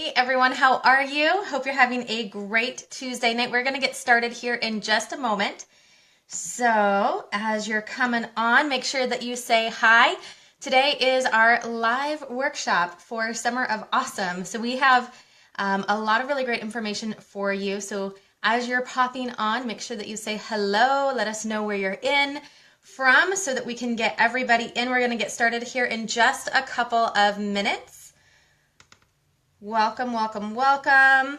Hey everyone, how are you? Hope you're having a great Tuesday night. We're going to get started here in just a moment. So, as you're coming on, make sure that you say hi. Today is our live workshop for Summer of Awesome. So, we have a lot of really great information for you. So, as you're popping on, make sure that you say hello. Let us know where you're in from so that we can get everybody in. We're going to get started here in just a couple of minutes. Welcome, welcome, welcome.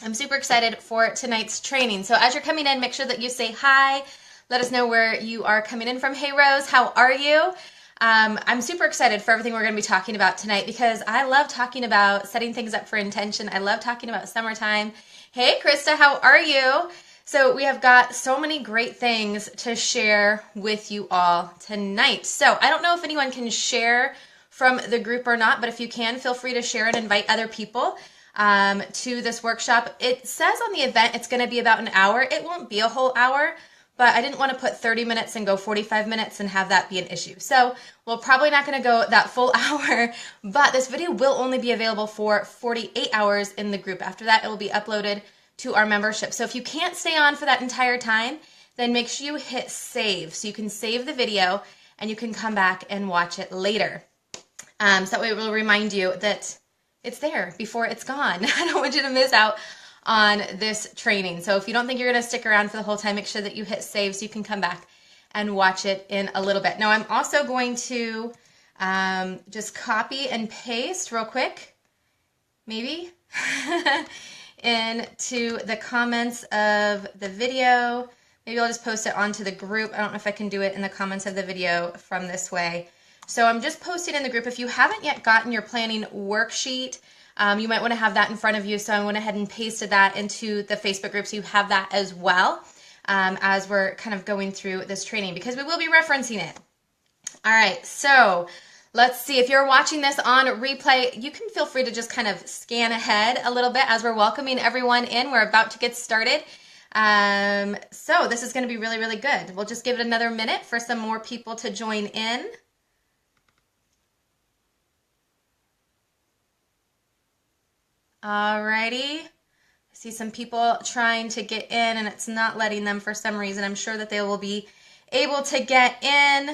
I'm super excited for tonight's training. So as you're coming in, make sure that you say hi. Let us know where you are coming in from. Hey Rose, how are you? I'm super excited for everything we're going to be talking about tonight because I love talking about setting things up for intention. I love talking about summertime. Hey Krista, how are you? So we have got so many great things to share with you all tonight. So I don't know if anyone can share from the group or not, but if you can, feel free to share and invite other people to this workshop. It says on the event it's going to be about an hour. It won't be a whole hour, but I didn't want to put 30 minutes and go 45 minutes and have that be an issue. So we're probably not going to go that full hour, but this video will only be available for 48 hours in the group. After that, it will be uploaded to our membership. So if you can't stay on for that entire time, then make sure you hit save so you can save the video and you can come back and watch it later. So that way it will remind you that it's there before it's gone. I don't want you to miss out on this training. So if you don't think you're going to stick around for the whole time, make sure that you hit save so you can come back and watch it in a little bit. Now I'm also going to just copy and paste real quick, maybe, into the comments of the video. Maybe I'll just post it onto the group. I don't know if I can do it in the comments of the video from this way. So I'm just posting in the group. If you haven't yet gotten your planning worksheet, you might want to have that in front of you. So I went ahead and pasted that into the Facebook group so you have that as well as we're kind of going through this training because we will be referencing it. All right, so let's see. If you're watching this on replay, you can feel free to just kind of scan ahead a little bit as we're welcoming everyone in. We're about to get started. So this is going to be really, really good. We'll just give it another minute for some more people to join in. Alrighty, I see some people trying to get in and it's not letting them for some reason. I'm sure that they will be able to get in.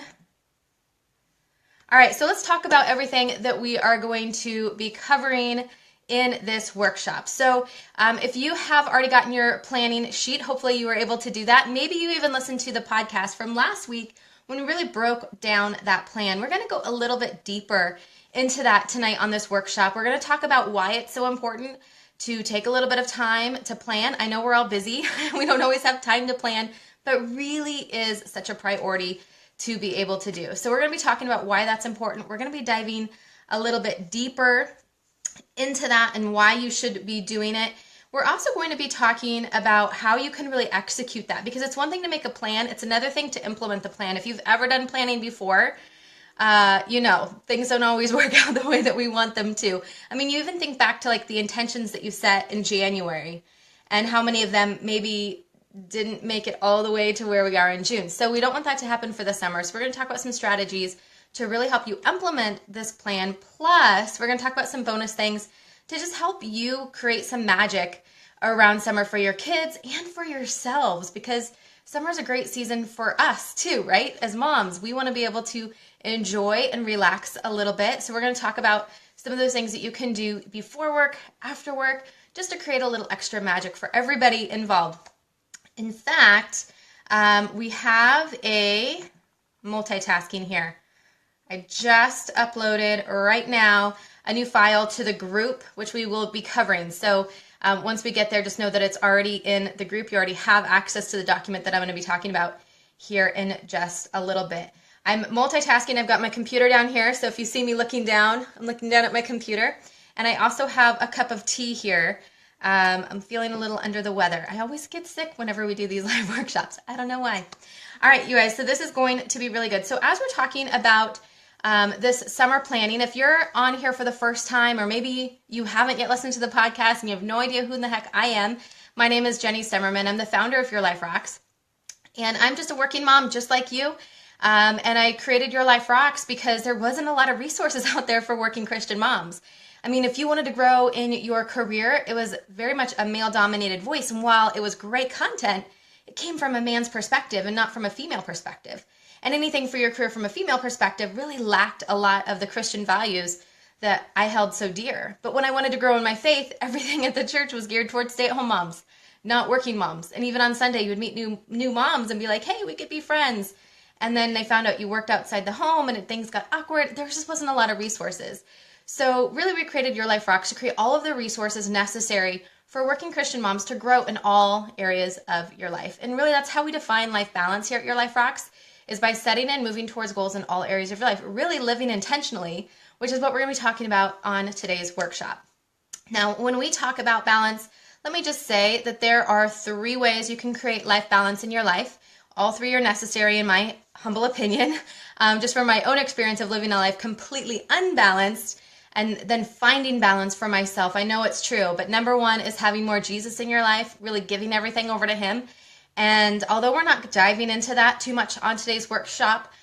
All right, so let's talk about everything that we are going to be covering in this workshop. So if you have already gotten your planning sheet, hopefully you were able to do that. Maybe you even listened to the podcast from last week when we really broke down that plan. We're going to go a little bit deeper into that tonight on this workshop. We're going to talk about why it's so important to take a little bit of time to plan. I know we're all busy. We don't always have time to plan, but really is such a priority to be able to do. So we're going to be talking about why that's important. We're going to be diving a little bit deeper into that and why you should be doing it. We're also going to be talking about how you can really execute that because it's one thing to make a plan. It's another thing to implement the plan. If you've ever done planning before, things don't always work out the way that we want them to. I mean, you even think back to like the intentions that you set in January and how many of them maybe didn't make it all the way to where we are in June. So we don't want that to happen for the summer. So we're going to talk about some strategies to really help you implement this plan. Plus, we're going to talk about some bonus things to just help you create some magic around summer for your kids and for yourselves because summer is a great season for us too, right? As moms, we want to be able to enjoy and relax a little bit. So we're going to talk about some of those things that you can do before work, after work, just to create a little extra magic for everybody involved. In fact, we have a multitasking here. I just uploaded right now a new file to the group, which we will be covering. So once we get there, just know that it's already in the group. You already have access to the document that I'm going to be talking about here in just a little bit. I'm multitasking. I've got my computer down here. So if you see me looking down, I'm looking down at my computer. And I also have a cup of tea here. I'm feeling a little under the weather. I always get sick whenever we do these live workshops. I don't know why. All right, you guys. So this is going to be really good. So as we're talking about this summer planning, if you're on here for the first time, or maybe you haven't yet listened to the podcast and you have no idea who in the heck I am, my name is Jenny Stemmerman. I'm the founder of Your Life Rocks. And I'm just a working mom just like you. And I created Your Life Rocks because there wasn't a lot of resources out there for working Christian moms. I mean, if you wanted to grow in your career, it was very much a male-dominated voice. And while it was great content, it came from a man's perspective and not from a female perspective. And anything for your career from a female perspective really lacked a lot of the Christian values that I held so dear. But when I wanted to grow in my faith, everything at the church was geared towards stay-at-home moms, not working moms. And even on Sunday, you would meet new moms and be like, hey, we could be friends. And then they found out you worked outside the home and things got awkward. There just wasn't a lot of resources. So really, we created Your Life Rocks to create all of the resources necessary for working Christian moms to grow in all areas of your life. And really, that's how we define life balance here at Your Life Rocks, is by setting and moving towards goals in all areas of your life, really living intentionally, which is what we're going to be talking about on today's workshop. Now, when we talk about balance, let me just say that there are 3 ways you can create life balance in your life. All 3 are necessary in my humble opinion, just from my own experience of living a life completely unbalanced and then finding balance for myself. I know it's true, but number 1 is having more Jesus in your life, really giving everything over to him. And although we're not diving into that too much on today's workshop,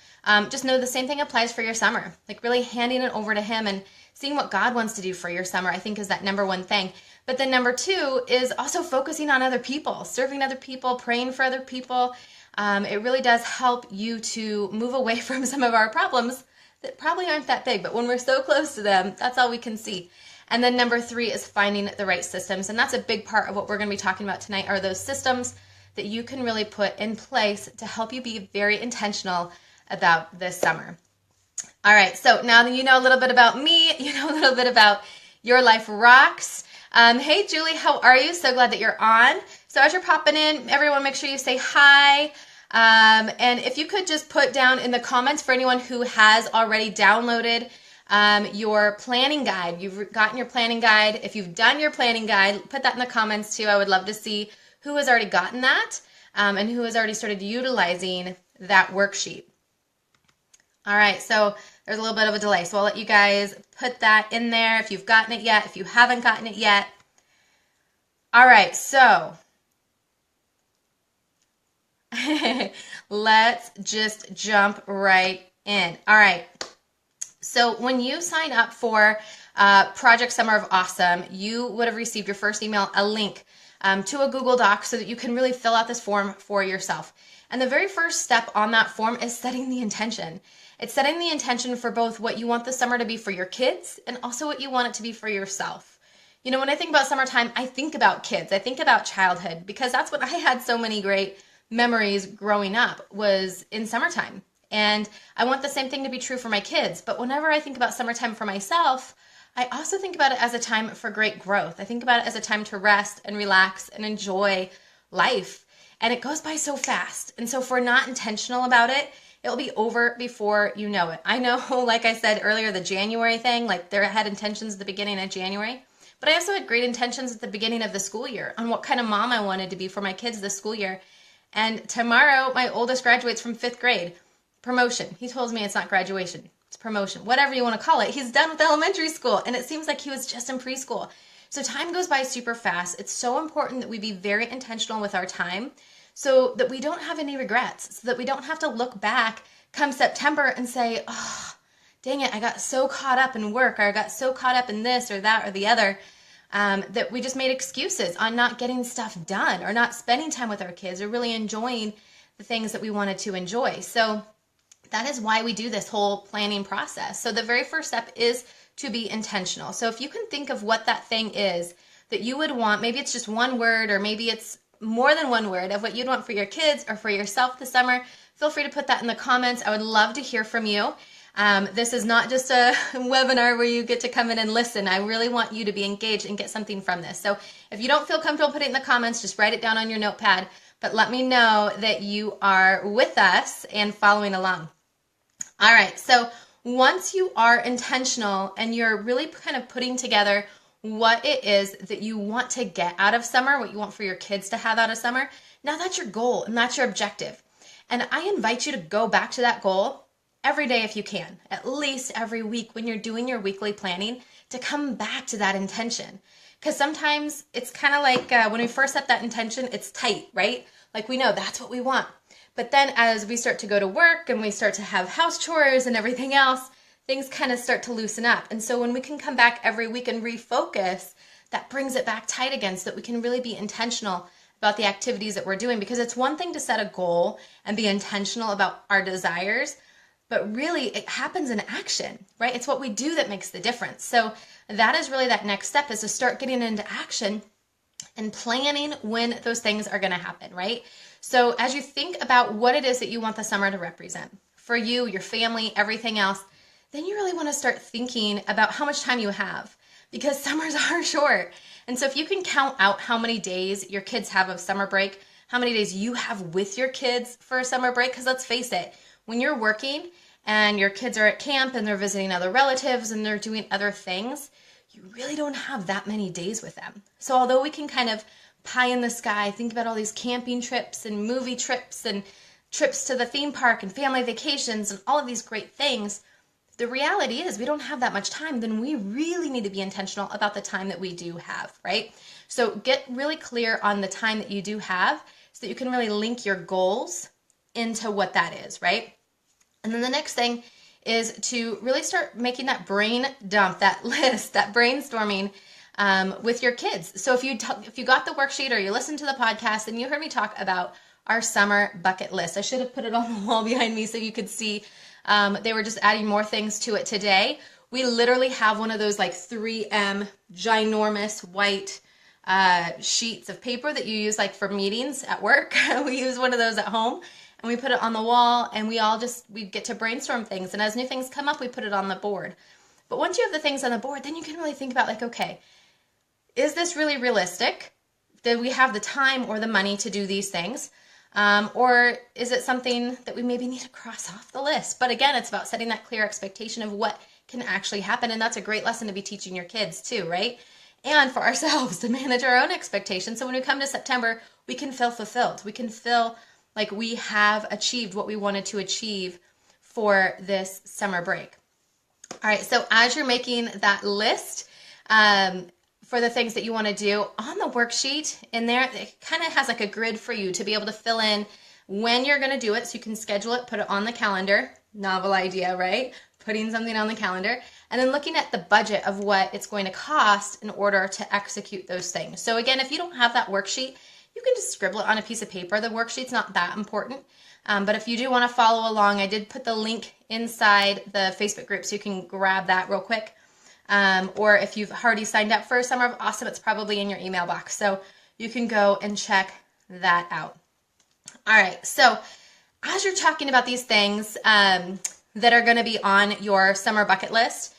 just know the same thing applies for your summer. Like really handing it over to him and seeing what God wants to do for your summer, I think is that number 1 thing. But then number 2 is also focusing on other people, serving other people, praying for other people. It really does help you to move away from some of our problems that probably aren't that big, but when we're so close to them, that's all we can see. And then number 3 is finding the right systems. And that's a big part of what we're going to be talking about tonight, are those systems that you can really put in place to help you be very intentional about this summer. All right, so now that you know a little bit about me, you know a little bit about Your Life Rocks. Hey, Julie, how are you? So glad that you're on. So as you're popping in, everyone make sure you say hi. And if you could just put down in the comments for anyone who has already downloaded your planning guide. You've gotten your planning guide. If you've done your planning guide, put that in the comments too. I would love to see who has already gotten that and who has already started utilizing that worksheet. All right, so there's a little bit of a delay, so I'll let you guys put that in there if you've gotten it yet, if you haven't gotten it yet. All right, so let's just jump right in. All right, so when you sign up for Project Summer of Awesome, you would have received your first email, a link to a Google Doc so that you can really fill out this form for yourself. And the very first step on that form is setting the intention. It's setting the intention for both what you want the summer to be for your kids and also what you want it to be for yourself. You know, when I think about summertime, I think about kids. I think about childhood, because that's what I had so many great memories growing up, was in summertime. And I want the same thing to be true for my kids. But whenever I think about summertime for myself, I also think about it as a time for great growth. I think about it as a time to rest and relax and enjoy life. And it goes by so fast. And so if we're not intentional about it, it'll be over before you know it. I know, like I said earlier, the January thing, like they had intentions at the beginning of January, but I also had great intentions at the beginning of the school year on what kind of mom I wanted to be for my kids this school year. And tomorrow, my oldest graduates from 5th grade. Promotion. He tells me it's not graduation. It's promotion. Whatever you want to call it. He's done with elementary school, and it seems like he was just in preschool. So time goes by super fast. It's so important that we be very intentional with our time so that we don't have any regrets, so that we don't have to look back come September and say, oh, dang it, I got so caught up in work, or I got so caught up in this or that or the other, that we just made excuses on not getting stuff done or not spending time with our kids or really enjoying the things that we wanted to enjoy. So that is why we do this whole planning process. So the very first step is to be intentional. So if you can think of what that thing is that you would want, maybe it's just one word, or maybe it's more than one word of what you'd want for your kids or for yourself this summer, feel free to put that in the comments. I would love to hear from you. This is not just a webinar where you get to come in and listen. I really want you to be engaged and get something from this. So if you don't feel comfortable putting it in the comments, just write it down on your notepad, but let me know that you are with us and following along. All right, so once you are intentional and you're really kind of putting together what it is that you want to get out of summer, what you want for your kids to have out of summer, now that's your goal and that's your objective. And I invite you to go back to that goal every day if you can, at least every week when you're doing your weekly planning, to come back to that intention. Because sometimes it's kind of like when we first set that intention, it's tight, right? Like we know that's what we want. But then as we start to go to work and we start to have house chores and everything else, things kind of start to loosen up. And so when we can come back every week and refocus, that brings it back tight again so that we can really be intentional about the activities that we're doing. Because it's one thing to set a goal and be intentional about our desires, but really it happens in action, right? It's what we do that makes the difference. So that is really that next step, is to start getting into action and planning when those things are going to happen, right? So as you think about what it is that you want the summer to represent for you, your family, everything else, then you really want to start thinking about how much time you have, because summers are short. And so if you can count out how many days your kids have of summer break, how many days you have with your kids for a summer break, because let's face it, when you're working and your kids are at camp and they're visiting other relatives and they're doing other things, you really don't have that many days with them. So although we can kind of pie in the sky, think about all these camping trips and movie trips and trips to the theme park and family vacations and all of these great things, the reality is we don't have that much time. Then we really need to be intentional about the time that we do have, right? So get really clear on the time that you do have so that you can really link your goals into what that is, right? And then the next thing is to really start making that brain dump, that list, that brainstorming with your kids. So if you got the worksheet or you listened to the podcast and you heard me talk about our summer bucket list, I should have put it on the wall behind me so you could see. They were just adding more things to it today. We literally have one of those like 3M ginormous white sheets of paper that you use like for meetings at work. We use one of those at home and we put it on the wall, and we get to brainstorm things. And as new things come up, we put it on the board. But once you have the things on the board, then you can really think about like, okay, is this really realistic? Do we have the time or the money to do these things? Or is it something that we maybe need to cross off the list? But again, it's about setting that clear expectation of what can actually happen. And that's a great lesson to be teaching your kids too, right? And for ourselves to manage our own expectations. So when we come to September, we can feel fulfilled. We can feel like we have achieved what we wanted to achieve for this summer break. All right, so as you're making that list, for the things that you want to do on the worksheet in there, it kind of has like a grid for you to be able to fill in when you're going to do it, so you can schedule it, put it on the calendar. Novel idea, right? Putting something on the calendar and then looking at the budget of what it's going to cost in order to execute those things. So again, if you don't have that worksheet, you can just scribble it on a piece of paper. The worksheet's not that important, but if you do want to follow along, I did put the link inside the Facebook group so you can grab that real quick. Or if you've already signed up for Summer of Awesome, it's probably in your email box. So you can go and check that out. All right. So as you're talking about these things that are going to be on your summer bucket list,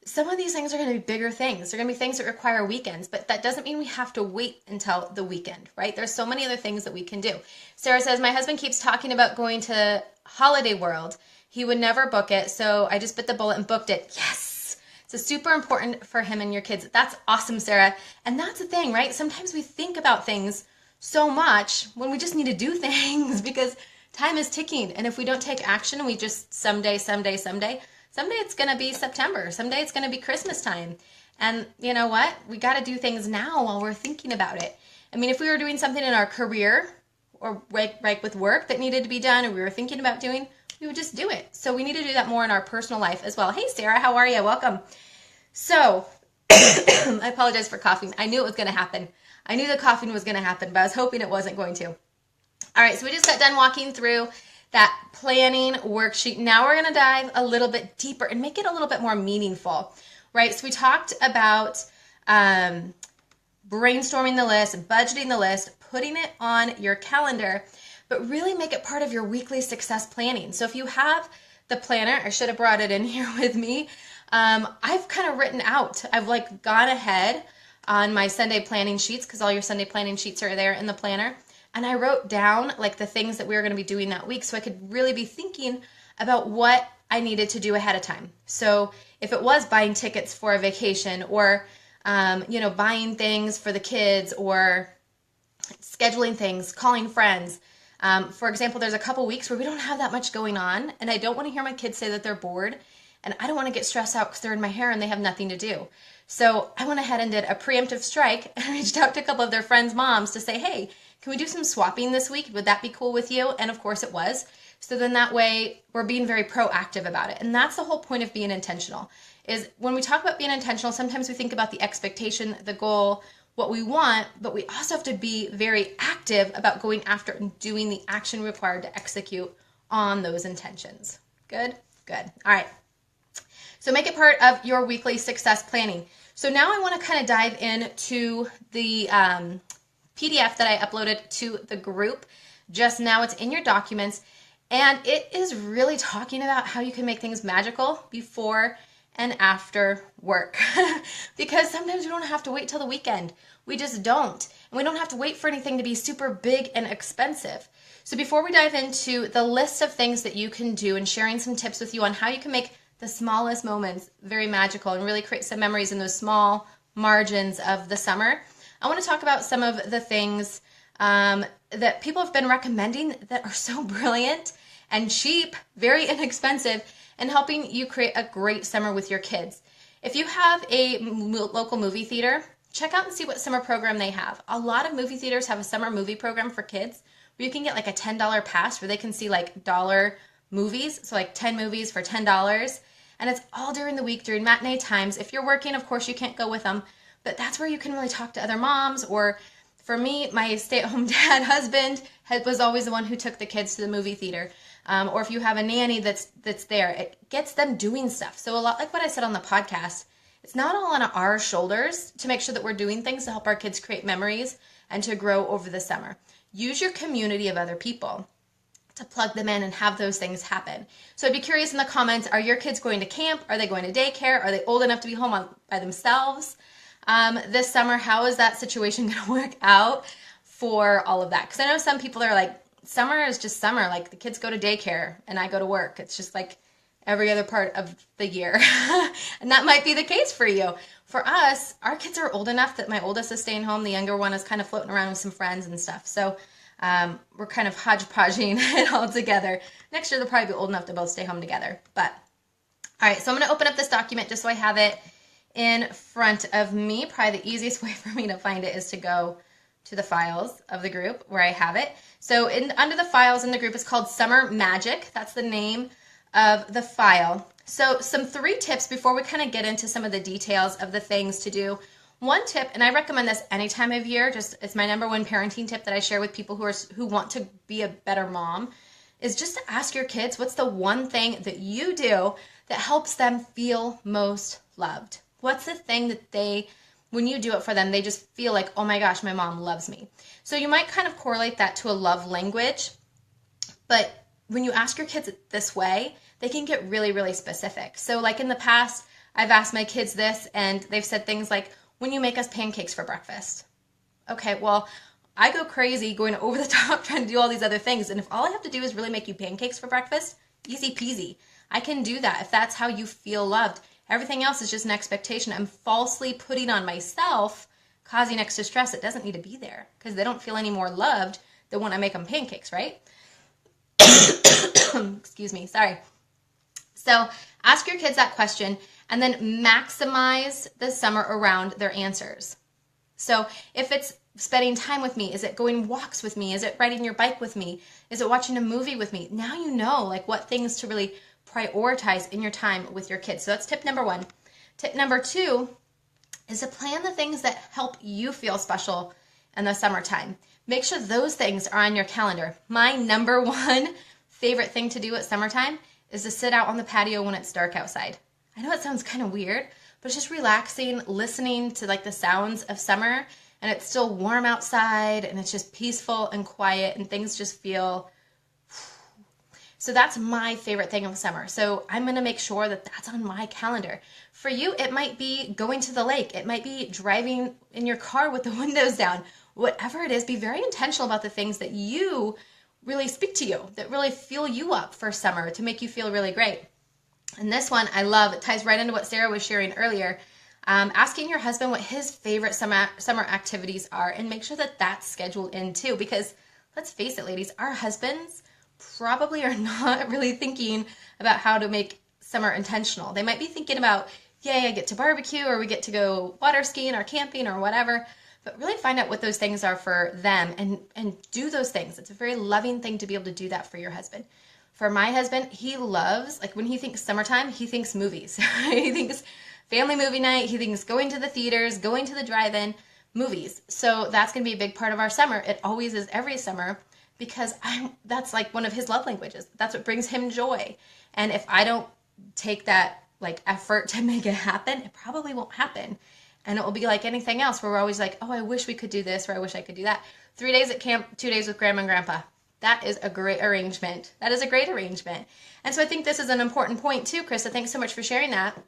some of these things are going to be bigger things. They're going to be things that require weekends, but that doesn't mean we have to wait until the weekend, right? There's so many other things that we can do. Sarah says, my husband keeps talking about going to Holiday World. He would never book it, so I just bit the bullet and booked it. Yes! So super important for him and your kids. That's awesome, Sarah. And that's the thing, right? Sometimes we think about things so much when we just need to do things because time is ticking. And if we don't take action, we just someday it's going to be September. Someday it's going to be Christmas time. And you know what? We got to do things now while we're thinking about it. I mean, if we were doing something in our career or right with work that needed to be done or we were thinking about doing, we would just do it. So we need to do that more in our personal life as well. Hey, Sarah, how are you? Welcome. So I apologize for coughing. I knew it was going to happen. I knew the coughing was going to happen, but I was hoping it wasn't going to. All right, so we just got done walking through that planning worksheet. Now we're going to dive a little bit deeper and make it a little bit more meaningful, right? So we talked about brainstorming the list, budgeting the list, putting it on your calendar, but really make it part of your weekly success planning. So if you have the planner, I should have brought it in here with me. I've kind of written out, I've like gone ahead on my Sunday planning sheets because all your Sunday planning sheets are there in the planner. And I wrote down like the things that we were going to be doing that week so I could really be thinking about what I needed to do ahead of time. So if it was buying tickets for a vacation or, buying things for the kids or scheduling things, calling friends. For example, there's a couple weeks where we don't have that much going on and I don't want to hear my kids say that they're bored and I don't want to get stressed out because they're in my hair and they have nothing to do. So I went ahead and did a preemptive strike and reached out to a couple of their friends' moms to say, hey, can we do some swapping this week? Would that be cool with you? And of course it was. So then that way we're being very proactive about it. And that's the whole point of being intentional, is when we talk about being intentional, sometimes we think about the expectation, the goal, what we want, but we also have to be very active about going after and doing the action required to execute on those intentions. Good? Good. All right. So make it part of your weekly success planning. So now I want to kind of dive into the PDF that I uploaded to the group just now. It's in your documents, and it is really talking about how you can make things magical before and after work. Because sometimes we don't have to wait till the weekend. We just don't. And we don't have to wait for anything to be super big and expensive. So before we dive into the list of things that you can do and sharing some tips with you on how you can make the smallest moments very magical and really create some memories in those small margins of the summer, I want to talk about some of the things that people have been recommending that are so brilliant and cheap, very inexpensive, and helping you create a great summer with your kids. If you have a local movie theater, check out and see what summer program they have. A lot of movie theaters have a summer movie program for kids where you can get like a $10 pass where they can see like dollar movies, so like 10 movies for $10. And it's all during the week, during matinee times. If you're working, of course, you can't go with them, but that's where you can really talk to other moms. Or for me, my stay-at-home dad husband was always the one who took the kids to the movie theater. Or if you have a nanny that's there, it gets them doing stuff. So a lot like what I said on the podcast, it's not all on our shoulders to make sure that we're doing things to help our kids create memories and to grow over the summer. Use your community of other people to plug them in and have those things happen. So I'd be curious in the comments, are your kids going to camp? Are they going to daycare? Are they old enough to be home by themselves this summer? How is that situation going to work out for all of that? Because I know some people are like, summer is just summer. Like the kids go to daycare and I go to work. It's just like every other part of the year. And that might be the case for you. For us, our kids are old enough that my oldest is staying home. The younger one is kind of floating around with some friends and stuff. So we're kind of hodgepodging it all together. Next year, they'll probably be old enough to both stay home together. But, all right, so I'm going to open up this document just so I have it in front of me. Probably the easiest way for me to find it is to go to the files of the group where I have it. So under the files in the group, it's called Summer Magic. That's the name of the file. So some 3 tips before we kind of get into some of the details of the things to do. One tip, and I recommend this any time of year, it's my number one parenting tip that I share with people who want to be a better mom, is just to ask your kids, what's the one thing that you do that helps them feel most loved? What's the thing that when you do it for them, they just feel like, oh my gosh, my mom loves me. So you might kind of correlate that to a love language, but when you ask your kids this way, they can get really, really specific. So like in the past, I've asked my kids this and they've said things like, when you make us pancakes for breakfast. Okay, well, I go crazy going over the top trying to do all these other things. And if all I have to do is really make you pancakes for breakfast, easy peasy. I can do that if that's how you feel loved. Everything else is just an expectation I'm falsely putting on myself, causing extra stress that doesn't need to be there because they don't feel any more loved than when I make them pancakes, right? Excuse me, sorry. So ask your kids that question and then maximize the summer around their answers. So if it's spending time with me, is it going walks with me? Is it riding your bike with me? Is it watching a movie with me? Now you know like what things to really prioritize in your time with your kids. So that's tip number 1. Tip number 2 is to plan the things that help you feel special in the summertime. Make sure those things are on your calendar. My number 1 favorite thing to do at summertime is to sit out on the patio when it's dark outside. I know it sounds kind of weird, but it's just relaxing, listening to like the sounds of summer, and it's still warm outside, and it's just peaceful and quiet, and things just feel. So that's my favorite thing of summer. So I'm going to make sure that that's on my calendar. For you, it might be going to the lake. It might be driving in your car with the windows down. Whatever it is, be very intentional about the things that you really speak to you, that really fuel you up for summer to make you feel really great. And this one I love. It ties right into what Sarah was sharing earlier. Asking your husband what his favorite summer activities are, and make sure that that's scheduled in too, because let's face it, ladies, our husbands probably are not really thinking about how to make summer intentional. They might be thinking about, yay, I get to barbecue, or we get to go water skiing or camping or whatever, but really find out what those things are for them and do those things. It's a very loving thing to be able to do that for your husband. For my husband, he loves, like when he thinks summertime, he thinks movies. He thinks family movie night. He thinks going to the theaters, going to the drive-in, movies. So that's going to be a big part of our summer. It always is every summer because that's like one of his love languages. That's what brings him joy. And if I don't take that like effort to make it happen, it probably won't happen. And it will be like anything else where we're always like, oh, I wish we could do this or I wish I could do that. 3 days at camp, 2 days with grandma and grandpa. That is a great arrangement. That is a great arrangement. And so I think this is an important point too, Krista. Thanks so much for sharing that.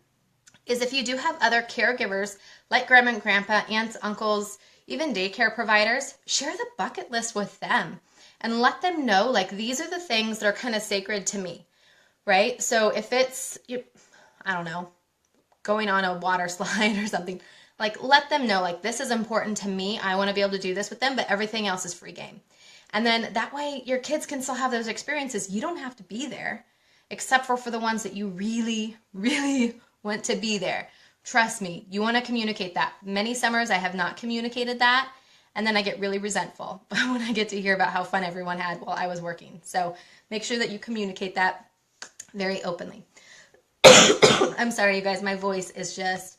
Is if you do have other caregivers like grandma and grandpa, aunts, uncles, even daycare providers, share the bucket list with them and let them know like these are the things that are kind of sacred to me, right? So if it's, I don't know, going on a water slide or something, like let them know like this is important to me. I want to be able to do this with them, but everything else is free game. And then that way your kids can still have those experiences. You don't have to be there except for the ones that you really, really want to be there. Trust me, you want to communicate that. Many summers I have not communicated that, and then I get really resentful when I get to hear about how fun everyone had while I was working. So make sure that you communicate that very openly. I'm sorry, you guys, my voice is just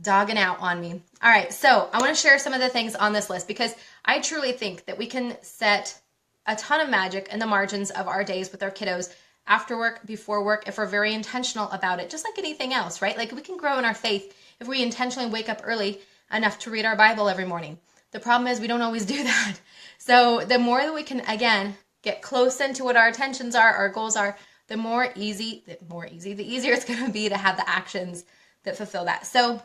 dogging out on me. All right, so I want to share some of the things on this list because I truly think that we can set a ton of magic in the margins of our days with our kiddos after work, before work, if we're very intentional about it, just like anything else, right? Like we can grow in our faith if we intentionally wake up early enough to read our Bible every morning. The problem is we don't always do that. So the more that we can, again, get close into what our intentions are, our goals are, the easier it's going to be to have the actions that fulfill that. So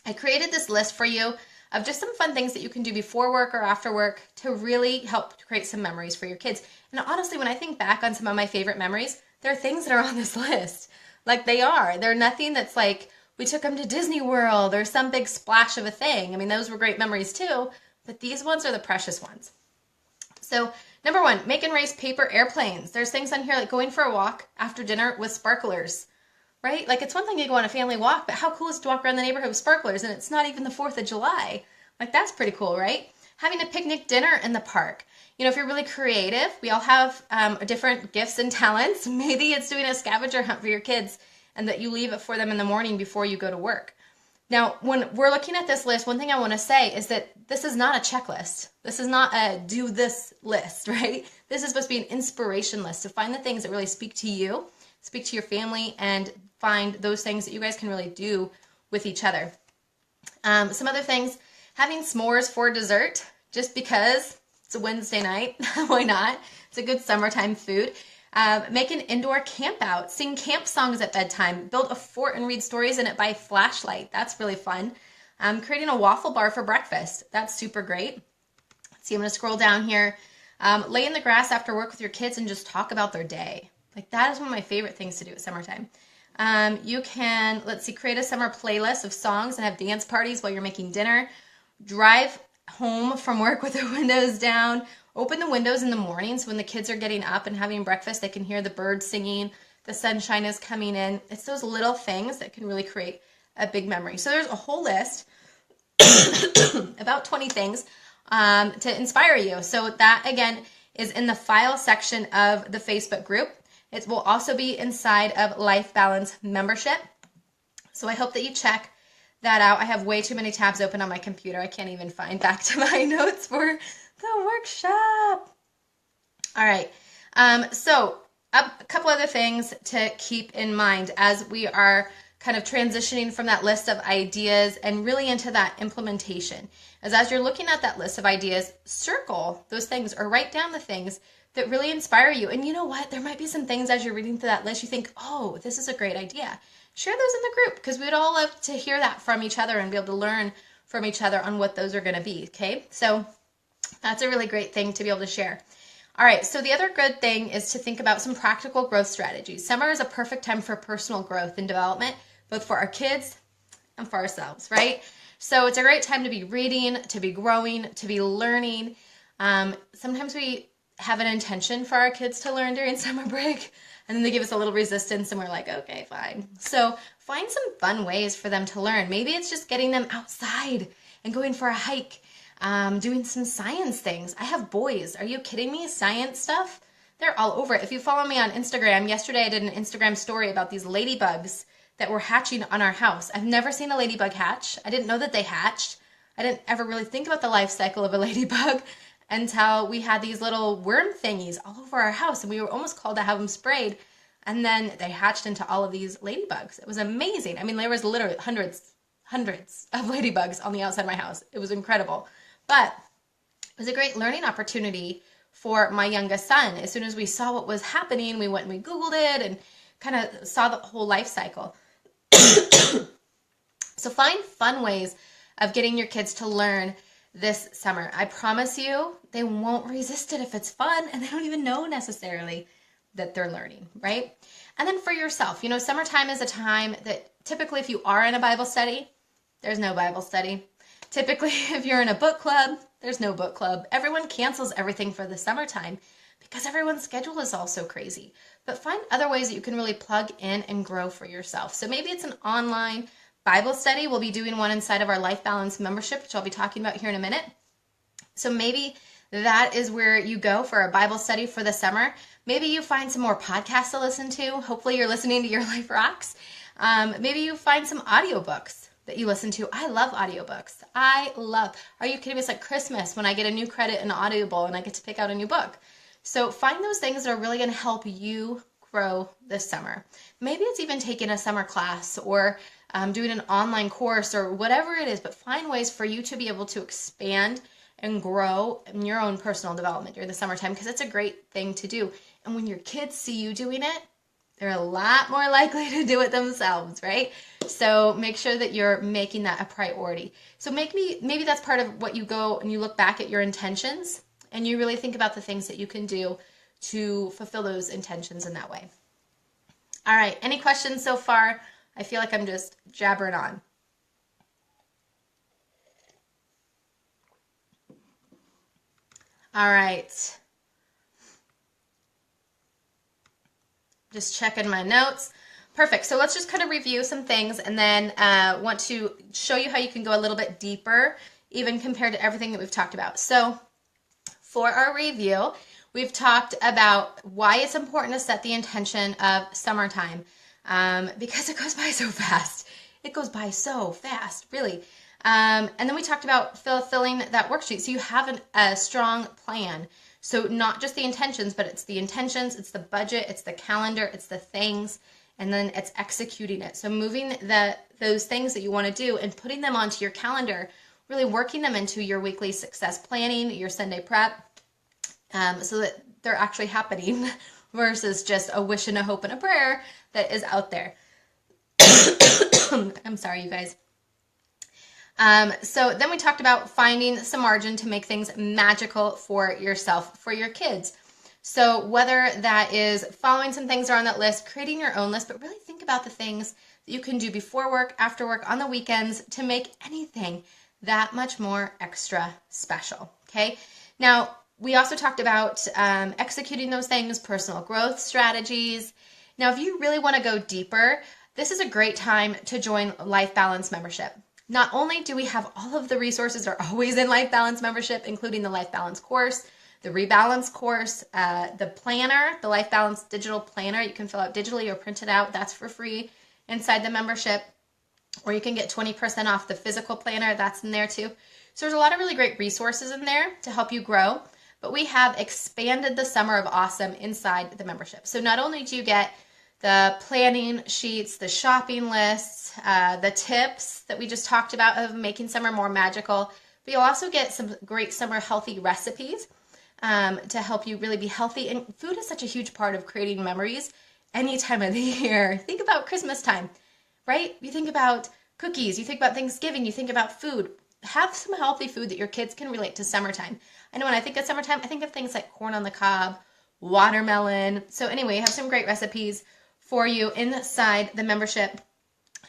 I created this list for you of just some fun things that you can do before work or after work to really help create some memories for your kids. And honestly, when I think back on some of my favorite memories, there are things that are on this list. Like they are. They're nothing that's like, we took them to Disney World or some big splash of a thing. I mean, those were great memories too, but these ones are the precious ones. So number 1, make and raise paper airplanes. There's things on here like going for a walk after dinner with sparklers, right? Like it's one thing to go on a family walk, but how cool is it to walk around the neighborhood with sparklers and it's not even the 4th of July? Like that's pretty cool, right? Having a picnic dinner in the park. You know, if you're really creative, we all have different gifts and talents. Maybe it's doing a scavenger hunt for your kids and that you leave it for them in the morning before you go to work. Now, when we're looking at this list, one thing I want to say is that this is not a checklist. This is not a do this list, right? This is supposed to be an inspiration list to find the things that really speak to you, speak to your family, and find those things that you guys can really do with each other. Some other things, having s'mores for dessert, just because it's a Wednesday night. Why not? It's a good summertime food. Make an indoor camp out. Sing camp songs at bedtime. Build a fort and read stories in it by flashlight. That's really fun. Creating a waffle bar for breakfast. That's super great. Let's see, I'm going to scroll down here. Lay in the grass after work with your kids and just talk about their day. Like that is one of my favorite things to do at summertime. You can, create a summer playlist of songs and have dance parties while you're making dinner. Drive home from work with the windows down. Open the windows in the morning so when the kids are getting up and having breakfast, they can hear the birds singing, the sunshine is coming in. It's those little things that can really create a big memory. So there's a whole list, about 20 things to inspire you. So that, again, is in the file section of the Facebook group. It will also be inside of Life Balance membership. So I hope that you check that out. I have way too many tabs open on my computer. I can't even find back to my notes for the workshop. All right. So a couple other things to keep in mind as we are kind of transitioning from that list of ideas and really into that implementation. As you're looking at that list of ideas, circle those things or write down the things that really inspire you. And you know what? There might be some things as you're reading through that list you think, oh, this is a great idea. Share those in the group because we'd all love to hear that from each other and be able to learn from each other on what those are going to be, okay? So that's a really great thing to be able to share. All right, so the other good thing is to think about some practical growth strategies. Summer is a perfect time for personal growth and development, both for our kids and for ourselves, right? So it's a great time to be reading, to be growing, to be learning. Sometimes we have an intention for our kids to learn during summer break, and then they give us a little resistance and we're like, okay, fine. So find some fun ways for them to learn. Maybe it's just getting them outside and going for a hike, doing some science things. I have boys. Are you kidding me? Science stuff? they're all over it. If you follow me on Instagram, yesterday I did an Instagram story about these ladybugs that were hatching on our house. I've never seen a ladybug hatch. I didn't know that they hatched. I didn't ever really think about the life cycle of a ladybug until we had these little worm thingies all over our house, and we were almost called to have them sprayed. And then they hatched into all of these ladybugs. It was amazing. I mean, there was literally hundreds of ladybugs on the outside of my house. It was incredible. But it was a great learning opportunity for my youngest son. As soon as we saw what was happening, we went and we Googled it and kind of saw the whole life cycle. So find fun ways of getting your kids to learn this summer. I promise you, they won't resist it if it's fun and they don't even know necessarily that they're learning, right? And then for yourself, you know, summertime is a time that typically if you are in a Bible study, there's no Bible study. Typically, if you're in a book club, there's no book club. Everyone cancels everything for the summertime because everyone's schedule is all so crazy. But find other ways that you can really plug in and grow for yourself. So maybe it's an online Bible study. We'll be doing one inside of our Life Balance membership, which I'll be talking about here in a minute. So maybe that is where you go for a Bible study for the summer. Maybe you find some more podcasts to listen to. Hopefully you're listening to Your Life Rocks. Maybe you find some audiobooks that you listen to. I love audiobooks. Are you kidding me? It's like Christmas when I get a new credit in Audible and I get to pick out a new book. So find those things that are really going to help you grow this summer. Maybe it's even taking a summer class or doing an online course or whatever it is, but find ways for you to be able to expand and grow in your own personal development during the summertime, because it's a great thing to do. And when your kids see you doing it, they're a lot more likely to do it themselves, right? So make sure that you're making that a priority. So maybe that's part of what you go and you look back at your intentions and you really think about the things that you can do to fulfill those intentions in that way. All right, any questions so far? I feel like I'm just jabbering on. All right. Just checking my notes. Perfect. So let's just kind of review some things and then want to show you how you can go a little bit deeper, even compared to everything that we've talked about. So for our review, we've talked about why it's important to set the intention of summertime because it goes by so fast. It goes by so fast, really. And then we talked about filling that worksheet. So you have a strong plan. So not just the intentions, but it's the intentions, it's the budget, it's the calendar, it's the things, and then it's executing it. So moving those things that you want to do and putting them onto your calendar, really working them into your weekly success planning, your Sunday prep, so that they're actually happening versus just a wish and a hope and a prayer that is out there. I'm sorry, you guys. So then we talked about finding some margin to make things magical for yourself, for your kids. So whether that is following some things that are on that list, creating your own list, but really think about the things that you can do before work, after work, on the weekends to make anything that much more extra special. Okay. Now, we also talked about executing those things, personal growth strategies. Now, if you really want to go deeper, this is a great time to join Life Balance membership. Not only do we have all of the resources are always in Life Balance membership, including the Life Balance course, the Rebalance course, the planner, the Life Balance digital planner, you can fill out digitally or print it out. That's for free inside the membership. Or you can get 20% off the physical planner. That's in there too. So there's a lot of really great resources in there to help you grow. But we have expanded the Summer of Awesome inside the membership. So not only do you get the planning sheets, the shopping lists, the tips that we just talked about of making summer more magical, but you'll also get some great summer healthy recipes to help you really be healthy. And food is such a huge part of creating memories any time of the year. Think about Christmas time, right? You think about cookies, you think about Thanksgiving, you think about food. Have some healthy food that your kids can relate to summertime. I know when I think of summertime, I think of things like corn on the cob, watermelon. So anyway, I have some great recipes for you inside the membership.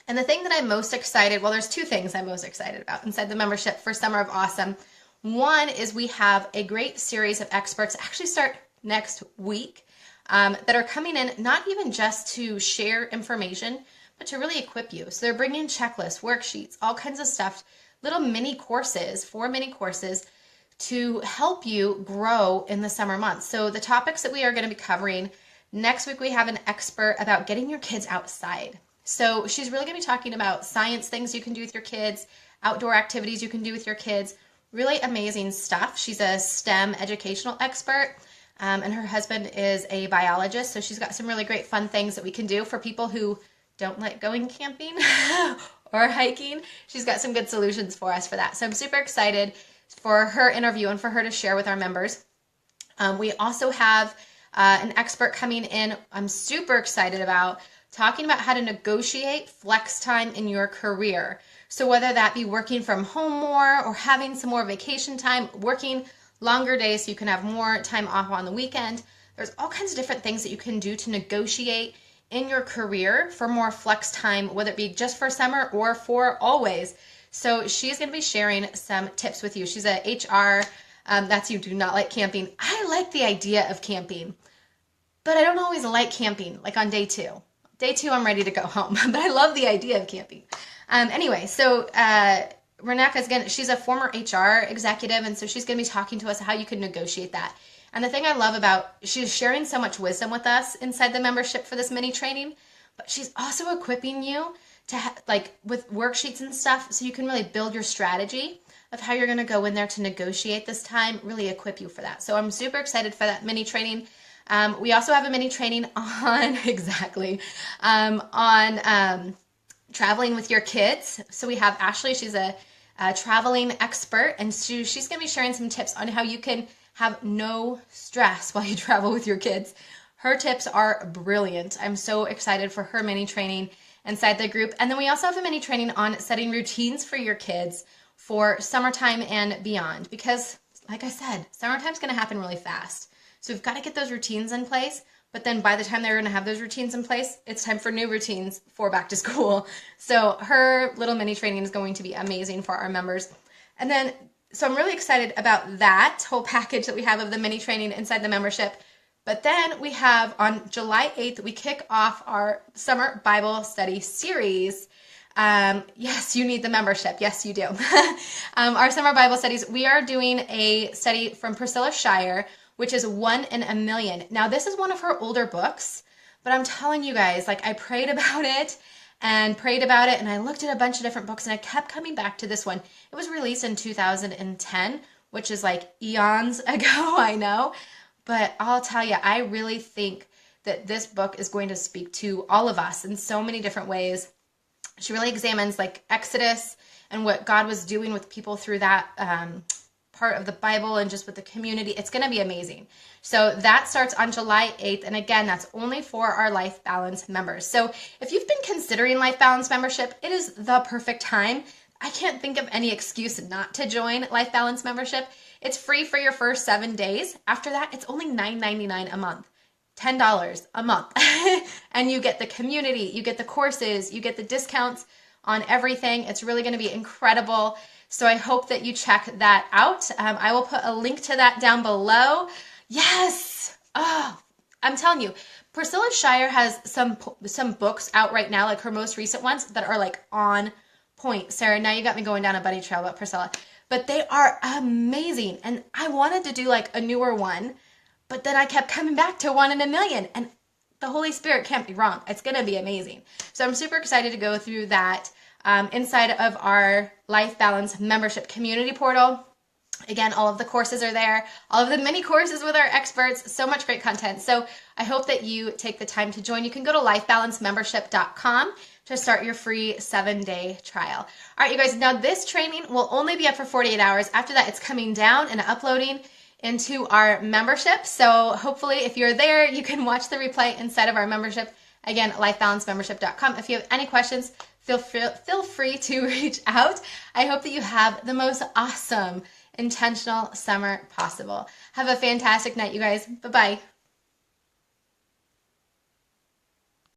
And the thing that I'm most excited, well, there's two things I'm most excited about inside the membership for Summer of Awesome. One is we have a great series of experts actually start next week that are coming in not even just to share information, but to really equip you. So they're bringing checklists, worksheets, all kinds of stuff, little mini courses, 4 mini courses to help you grow in the summer months. So the topics that we are going to be covering next week, we have an expert about getting your kids outside. So she's really going to be talking about science things you can do with your kids, outdoor activities you can do with your kids, really amazing stuff. She's a STEM educational expert, and her husband is a biologist. So she's got some really great fun things that we can do for people who don't like going camping or hiking. She's got some good solutions for us for that. So I'm super excited for her interview and for her to share with our members. We also have an expert coming in I'm super excited about, talking about how to negotiate flex time in your career. So whether that be working from home more or having some more vacation time, working longer days so you can have more time off on the weekend, there's all kinds of different things that you can do to negotiate in your career for more flex time, whether it be just for summer or for always. So she's going to be sharing some tips with you. She's a HR, that's you do not like camping. I like the idea of camping, but I don't always like camping, like on day 2. Day 2, I'm ready to go home, but I love the idea of camping. Anyway, so Reneka, again, she's a former HR executive, and so she's going to be talking to us how you can negotiate that. And the thing I love about, she's sharing so much wisdom with us inside the membership for this mini training, but she's also equipping you to with worksheets and stuff so you can really build your strategy of how you're going to go in there to negotiate this time, really equip you for that. So I'm super excited for that mini training. We also have a mini training on traveling with your kids. So we have Ashley, she's a traveling expert, and she's going to be sharing some tips on how you can have no stress while you travel with your kids. Her tips are brilliant. I'm so excited for her mini training inside the group. And then we also have a mini training on setting routines for your kids for summertime and beyond, because like I said, summertime's going to happen really fast. So we've got to get those routines in place, but then by the time they're going to have those routines in place, it's time for new routines for back to school. So her little mini training is going to be amazing for our members. And then, so I'm really excited about that whole package that we have of the mini training inside the membership. But then we have on July 8th, we kick off our summer Bible study series. Yes, you need the membership. Yes, you do. Our summer Bible studies, we are doing a study from Priscilla Shirer, which is 1 in a Million. Now, this is one of her older books, but I'm telling you guys, like, I prayed about it, and I looked at a bunch of different books, and I kept coming back to this one. It was released in 2010, which is like eons ago, I know, but I'll tell you, I really think that this book is going to speak to all of us in so many different ways. She really examines like Exodus and what God was doing with people through that part of the Bible and just with the community. It's going to be amazing. So that starts on July 8th. And again, that's only for our Life Balance members. So if you've been considering Life Balance membership, it is the perfect time. I can't think of any excuse not to join Life Balance membership. It's free for your first 7 days. After that, it's only $9.99 a month. $10 a month. And you get the community, you get the courses, you get the discounts on everything. It's really going to be incredible. So I hope that you check that out. I will put a link to that down below. Yes. Oh, I'm telling you, Priscilla Shirer has some books out right now, like her most recent ones that are like on point. Sarah, now you got me going down a bunny trail about Priscilla, but they are amazing. And I wanted to do like a newer one, but then I kept coming back to 1 in a Million, and the Holy Spirit can't be wrong. It's going to be amazing. So I'm super excited to go through that inside of our Life Balance membership community portal. Again, all of the courses are there, all of the mini courses with our experts, so much great content. So I hope that you take the time to join. You can go to lifebalancemembership.com to start your free 7-day trial. All right, you guys, now this training will only be up for 48 hours. After that, it's coming down and uploading into our membership. So hopefully if you're there, you can watch the replay inside of our membership. Again, lifebalancemembership.com. If you have any questions, feel free to reach out. I hope that you have the most awesome intentional summer possible. Have a fantastic night, you guys. Bye-bye.